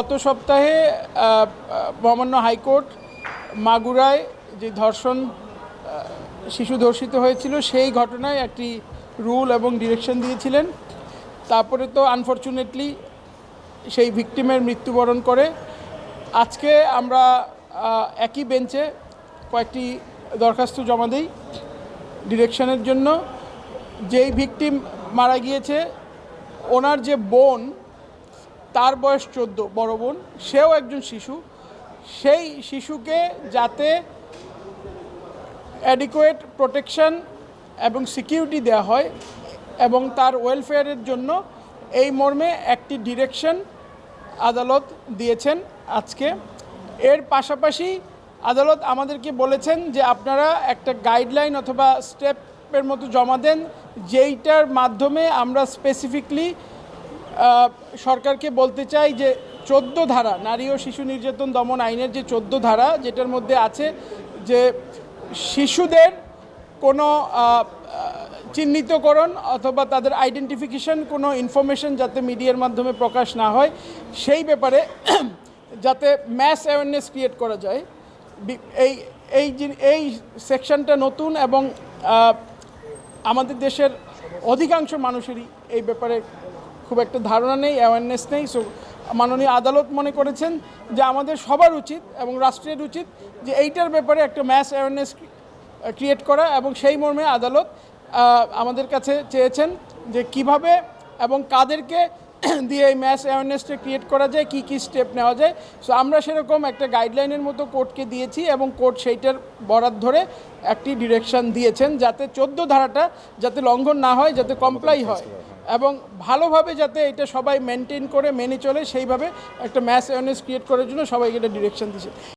গত সপ্তাহে মহামান্য হাইকোর্ট মাগুরায় যে ধর্ষণ শিশু ধর্ষিত হয়েছিল সেই ঘটনায় একটি রুল এবং ডিরেকশন দিয়েছিলেন। তারপরে তো আনফরচুনেটলি সেই ভিকটিমের মৃত্যুবরণ করে। আজকে আমরা একই বেঞ্চে কয়েকটি দরখাস্ত জমা দিই ডিরেকশনের জন্য। যেই ভিকটিম মারা গিয়েছে ওনার যে বোন, তার বয়স 14, বড় বোন, সেও একজন শিশু। সেই শিশুকে যাতে অ্যাডিকুয়েট প্রোটেকশন এবং সিকিউরিটি দেওয়া হয় এবং তার ওয়েলফেয়ারের জন্য এই মর্মে একটি ডিরেকশন আদালত দিয়েছেন আজকে। এর পাশাপাশি আদালত আমাদেরকে বলেছেন যে আপনারা একটা গাইডলাইন অথবা স্টেপের মতো জমা দেন, যেইটার মাধ্যমে আমরা স্পেসিফিকলি সরকারকে বলতে চাই যে 14 ধারা, নারী ও শিশু নির্যাতন দমন আইনের যে 14 ধারা, যেটার মধ্যে আছে যে শিশুদের কোনো চিহ্নিতকরণ অথবা তাদের আইডেন্টিফিকেশন কোনো ইনফরমেশন যাতে মিডিয়ার মাধ্যমে প্রকাশ না হয়, সেই ব্যাপারে যাতে ম্যাস অ্যাওয়ারনেস ক্রিয়েট করা যায়। এই সেকশনটা নতুন এবং আমাদের দেশের অধিকাংশ মানুষেরই এই ব্যাপারে খুব একটা ধারণা নেই, অ্যাওয়ারনেস নেই। সো মাননীয় আদালত মনে করেছেন যে আমাদের সবার উচিত এবং রাষ্ট্রের উচিত যে এইটার ব্যাপারে একটা ম্যাস অ্যাওয়ারনেস ক্রিয়েট করা, এবং সেই মর্মে আদালত আমাদের কাছে চেয়েছেন যে কিভাবে এবং কাদেরকে দিয়ে এই ম্যাস অ্যাওয়ারনেসটা ক্রিয়েট করা যায়, কি কি স্টেপ নেওয়া যায়। সো আমরা সেরকম একটা গাইডলাইনের মতো কোর্টকে দিয়েছি এবং কোর্ট সেইটার বরাত ধরে একটি ডিরেকশন দিয়েছেন যাতে 14 ধারাটা যাতে লঙ্ঘন না হয়, যাতে কমপ্লাই হয় এবং ভালোভাবে যাতে এটা সবাই মেনটেন করে মেনে চলে, সেইভাবে একটা ম্যাস অ্যাওয়ারনেস ক্রিয়েট করার জন্য সবাইকে এটা ডিরেকশন দিয়েছে।